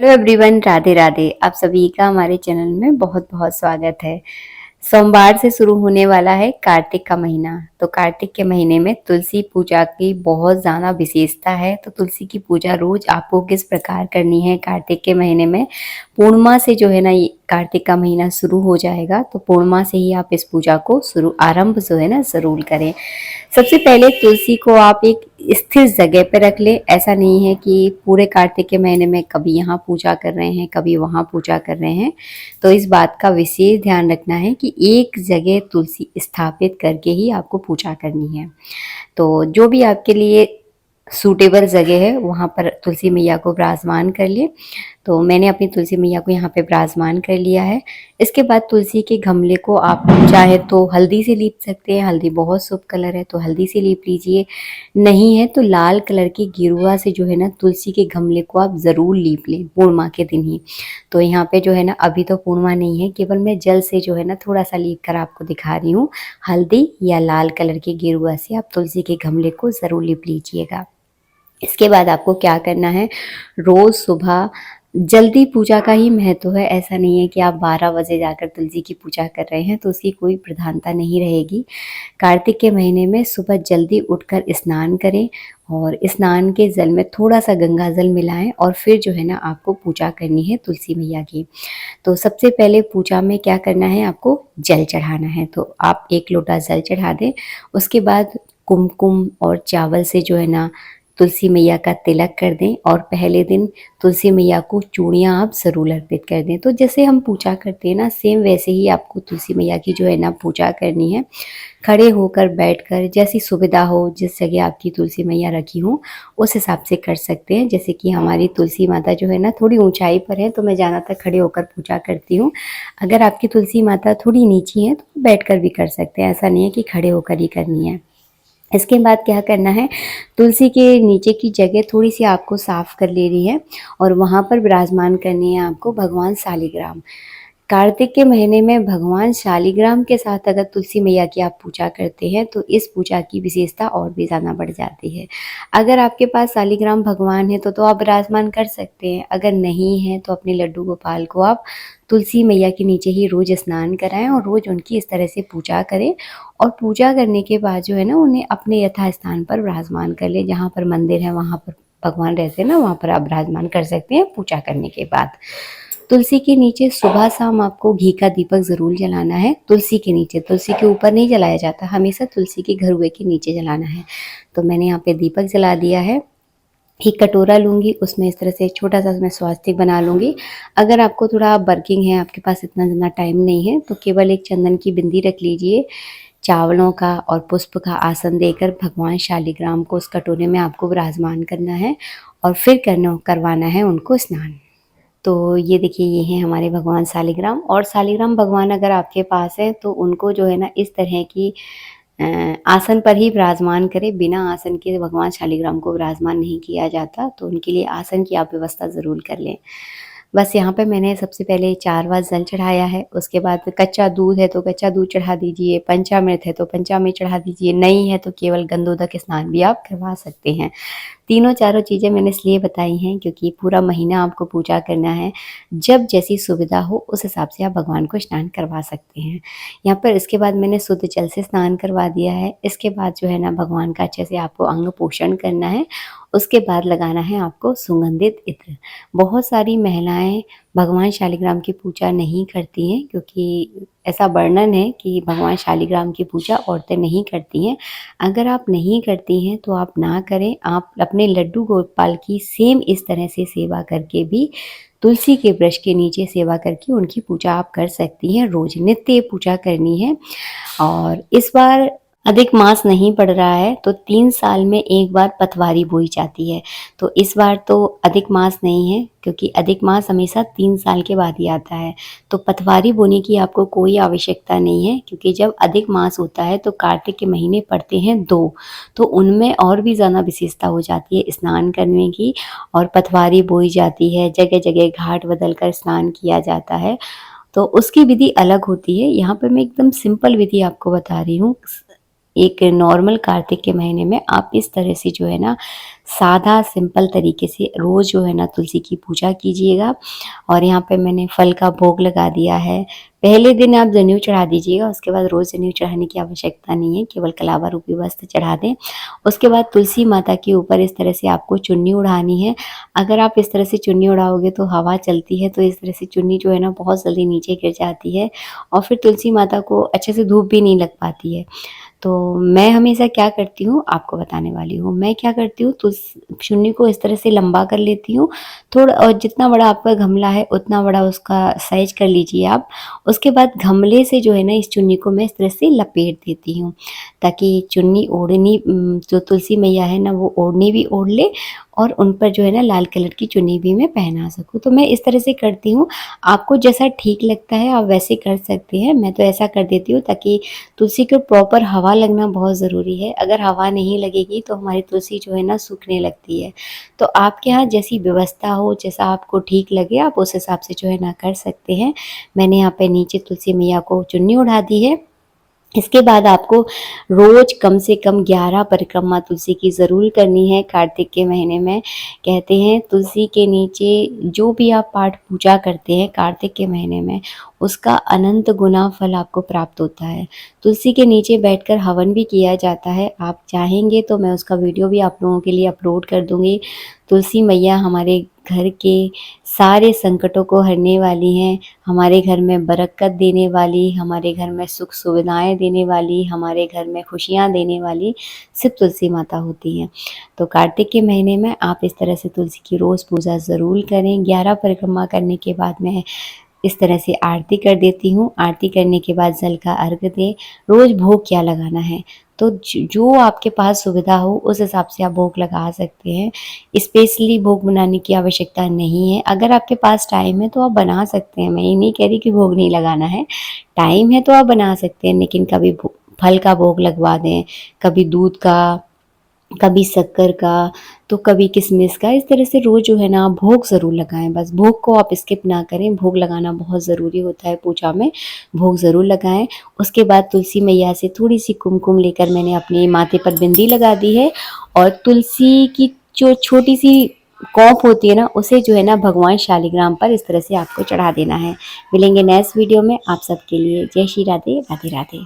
Hello everyone, Radhe Radhe. आप सभी का हमारे चैनल में बहुत बहुत स्वागत है। सोमवार से शुरू होने वाला है कार्तिक का महीना। तो कार्तिक के महीने में तुलसी पूजा की बहुत ज़्यादा विशेषता है। तो तुलसी की पूजा रोज आपको किस प्रकार करनी है कार्तिक के महीने में, पूर्णिमा से जो है ना ये कार्तिक का महीना शुरू हो जाएगा। तो पूर्णिमा से ही आप इस पूजा को आरंभ जो है ना ज़रूर करें। सबसे पहले तुलसी को आप एक स्थिर जगह पे रख ले। ऐसा नहीं है कि पूरे कार्तिक के महीने में कभी यहाँ पूजा कर रहे हैं कभी वहाँ पूजा कर रहे हैं। तो इस बात का विशेष ध्यान रखना है कि एक जगह तुलसी स्थापित करके ही आपको पूजा करनी है। तो जो भी आपके लिए सूटेबल जगह है वहाँ पर तुलसी मैया को विराजमान कर लिए। तो मैंने अपनी तुलसी मैया को यहाँ पे विराजमान कर लिया है। इसके बाद तुलसी के गमले को आप चाहे तो हल्दी से लीप सकते हैं। हल्दी बहुत शुभ कलर है तो हल्दी से लीप लीजिए। नहीं है तो लाल कलर की गेरुआ से जो है ना तुलसी के गमले को आप ज़रूर लीप लें पूर्णिमा के दिन ही। तो यहाँ पे जो है ना अभी तो पूर्णिमा नहीं है, केवल मैं जल से जो है ना थोड़ा सा लीप कर आपको दिखा रही हूँ। हल्दी या लाल कलर की गेरुआ से आप तुलसी के गमले को ज़रूर लीप लीजिएगा। इसके बाद आपको क्या करना है, रोज़ सुबह जल्दी पूजा का ही महत्व है। ऐसा नहीं है कि आप 12 बजे जाकर तुलसी की पूजा कर रहे हैं, तो उसकी कोई प्रधानता नहीं रहेगी। कार्तिक के महीने में सुबह जल्दी उठकर स्नान करें और स्नान के जल में थोड़ा सा गंगा जल मिलाएं और फिर जो है ना आपको पूजा करनी है तुलसी मैया की। तो सबसे पहले पूजा में क्या करना है, आपको जल चढ़ाना है। तो आप 1 लोटा जल चढ़ा दें। उसके बाद कुमकुम और चावल से जो है ना तुलसी मैया का तिलक कर दें और पहले दिन तुलसी मैया को चूड़ियाँ आप ज़रूर अर्पित कर दें। तो जैसे हम पूजा करते हैं ना, सेम वैसे ही आपको तुलसी मैया की जो है ना पूजा करनी है। खड़े होकर बैठकर जैसी सुविधा हो, जिस जगह आपकी तुलसी मैया रखी हो उस हिसाब से कर सकते हैं। जैसे कि हमारी तुलसी माता जो है ना थोड़ी ऊंचाई पर है तो मैं ज़्यादातर खड़े होकर पूजा करती हूँ। अगर आपकी तुलसी माता थोड़ी नीची है तो बैठकर भी कर सकते हैं, ऐसा नहीं है कि खड़े होकर ही करनी है। इसके बाद क्या करना है, तुलसी के नीचे की जगह थोड़ी सी आपको साफ कर लेनी है और वहाँ पर विराजमान करनी है आपको भगवान शालिग्राम। कार्तिक के महीने में भगवान शालिग्राम के साथ अगर तुलसी मैया की आप पूजा करते हैं तो इस पूजा की विशेषता और भी ज़्यादा बढ़ जाती है। अगर आपके पास शालिग्राम भगवान है तो आप विराजमान कर सकते हैं। अगर नहीं है तो अपने लड्डू गोपाल को आप तुलसी मैया के नीचे ही रोज़ स्नान कराएं और रोज़ उनकी इस तरह से पूजा करें। और पूजा करने के बाद जो है ना उन्हें अपने यथास्थान पर विराजमान कर लें। जहाँ पर मंदिर है वहाँ पर भगवान रहते हैं ना, वहाँ पर आप विराजमान कर सकते हैं पूजा करने के बाद। तुलसी के नीचे सुबह शाम आपको घी का दीपक ज़रूर जलाना है। तुलसी के नीचे, तुलसी के ऊपर नहीं जलाया जाता, हमेशा तुलसी के घरुए के नीचे जलाना है। तो मैंने यहाँ पे दीपक जला दिया है। एक कटोरा लूँगी, उसमें इस तरह से छोटा सा मैं स्वास्तिक बना लूँगी। अगर आपको थोड़ा वर्किंग है, आपके पास इतना ज़्यादा टाइम नहीं है तो केवल एक चंदन की बिंदी रख लीजिए। चावलों का और पुष्प का आसन देकर भगवान शालिग्राम को उस कटोरे में आपको विराजमान करना है और फिर करवाना है उनको स्नान। तो ये देखिए, ये हैं हमारे भगवान शालिग्राम। और शालिग्राम भगवान अगर आपके पास है तो उनको जो है ना इस तरह की आसन पर ही विराजमान करें। बिना आसन के भगवान शालिग्राम को विराजमान नहीं किया जाता, तो उनके लिए आसन की आप व्यवस्था ज़रूर कर लें। बस यहाँ पे मैंने सबसे पहले 4 बार जल चढ़ाया है। उसके बाद कच्चा दूध है तो कच्चा दूध चढ़ा दीजिए, पंचामृत है तो पंचामृत चढ़ा दीजिए, नहीं है तो केवल गंधोदक स्नान भी आप करवा सकते हैं। तीनों चारों चीज़ें मैंने इसलिए बताई हैं क्योंकि पूरा महीना आपको पूजा करना है। जब जैसी सुविधा हो उस हिसाब से आप भगवान को स्नान करवा सकते हैं। यहाँ पर इसके बाद मैंने शुद्ध जल से स्नान करवा दिया है। इसके बाद जो है ना भगवान का अच्छे से आपको अंग पोषण करना है। उसके बाद लगाना है आपको सुगंधित इत्र। बहुत सारी महिलाएं भगवान शालिग्राम की पूजा नहीं करती हैं क्योंकि ऐसा वर्णन है कि भगवान शालिग्राम की पूजा औरतें नहीं करती हैं। अगर आप नहीं करती हैं तो आप ना करें। आप अपने लड्डू गोपाल की सेम इस तरह से सेवा करके भी तुलसी के वृक्ष के नीचे सेवा करके उनकी पूजा आप कर सकती हैं। रोज नित्य पूजा करनी है। और इस बार अधिक मास नहीं पड़ रहा है तो 3 साल में एक बार पतवारी बोई जाती है। तो इस बार तो अधिक मास नहीं है क्योंकि अधिक मास हमेशा 3 साल के बाद ही आता है। तो पतवारी बोने की आपको कोई आवश्यकता नहीं है क्योंकि जब अधिक मास होता है तो कार्तिक के महीने पड़ते हैं 2, तो उनमें और भी ज़्यादा विशेषता हो जाती है स्नान करने की। और पतवारी बोई जाती है, जगह जगह घाट बदल कर स्नान किया जाता है। तो उसकी विधि अलग होती है। यहाँ पर मैं एकदम सिंपल विधि आपको बता रही हूँ। एक नॉर्मल कार्तिक के महीने में आप इस तरह से जो है ना सादा सिंपल तरीके से रोज़ जो है ना तुलसी की पूजा कीजिएगा। और यहाँ पे मैंने फल का भोग लगा दिया है। पहले दिन आप जनेऊ चढ़ा दीजिएगा, उसके बाद रोज़ जनेऊ चढ़ाने की आवश्यकता नहीं है, केवल कलावा रूपी वस्त्र चढ़ा दें। उसके बाद तुलसी माता के ऊपर इस तरह से आपको चुन्नी उड़ानी है। अगर आप इस तरह से चुन्नी उड़ाओगे तो हवा चलती है, तो इस तरह से चुन्नी जो है ना बहुत जल्दी नीचे गिर जाती है और फिर तुलसी माता को अच्छे से धूप भी नहीं लग पाती है। तो मैं हमेशा क्या करती हूँ आपको बताने वाली हूँ। मैं क्या करती हूँ, तो चुन्नी को इस तरह से लंबा कर लेती हूँ थोड़ा, और जितना बड़ा आपका गमला है उतना बड़ा उसका साइज कर लीजिए आप। उसके बाद गमले से जो है ना इस चुन्नी को मैं इस तरह से लपेट देती हूँ, ताकि चुन्नी ओढ़नी जो तुलसी मैया है ना वो ओढ़नी भी ओढ़ ले और उन पर जो है ना लाल कलर की चुन्नी भी मैं पहना सकूँ। तो मैं इस तरह से करती हूँ। आपको जैसा ठीक लगता है आप वैसे कर सकते हैं। मैं तो ऐसा कर देती हूँ, ताकि तुलसी को प्रॉपर हवा लगना बहुत ज़रूरी है। अगर हवा नहीं लगेगी तो हमारी तुलसी जो है ना सूखने लगती है। तो आपके यहाँ जैसी व्यवस्था हो, जैसा आपको ठीक लगे आप उस हिसाब से जो है ना कर सकते हैं। मैंने यहाँ पे नीचे तुलसी मैया को चुन्नी ओढ़ा दी है। इसके बाद आपको रोज कम से कम 11 परिक्रमा तुलसी की ज़रूर करनी है कार्तिक के महीने में। कहते हैं तुलसी के नीचे जो भी आप पाठ पूजा करते हैं कार्तिक के महीने में, उसका अनंत गुना फल आपको प्राप्त होता है। तुलसी के नीचे बैठकर हवन भी किया जाता है। आप चाहेंगे तो मैं उसका वीडियो भी आप लोगों के लिए अपलोड कर दूँगी। तुलसी मैया हमारे घर के सारे संकटों को हरने वाली हैं, हमारे घर में बरकत देने वाली, हमारे घर में सुख सुविधाएँ देने वाली, हमारे घर में खुशियाँ देने वाली सिर्फ़ तुलसी माता होती हैं। तो कार्तिक के महीने में आप इस तरह से तुलसी की रोज़ पूजा ज़रूर करें। 11 परिक्रमा करने के बाद मैं इस तरह से आरती कर देती हूँ। आरती करने के बाद जल का अर्घ दें। रोज़ भोग क्या लगाना है, तो जो आपके पास सुविधा हो उस हिसाब से आप भोग लगा सकते हैं। स्पेशली भोग बनाने की आवश्यकता नहीं है। अगर आपके पास टाइम है तो आप बना सकते हैं। मैं ये नहीं कह रही कि भोग नहीं लगाना है। टाइम है तो आप बना सकते हैं, लेकिन कभी फल का भोग लगवा दें, कभी दूध का, कभी शक्कर का, तो कभी किशमिश का। इस तरह से रोज़ जो है ना भोग ज़रूर लगाएं। बस भोग को आप स्किप ना करें। भोग लगाना बहुत ज़रूरी होता है पूजा में। भोग ज़रूर लगाएं। उसके बाद तुलसी मैया से थोड़ी सी कुमकुम लेकर मैंने अपने माथे पर बिंदी लगा दी है, और तुलसी की जो छोटी सी कौप होती है ना उसे जो है ना भगवान शालिग्राम पर इस तरह से आपको चढ़ा देना है। मिलेंगे नेक्स्ट वीडियो में। आप सबके लिए जय श्री राधे, राधे राधे।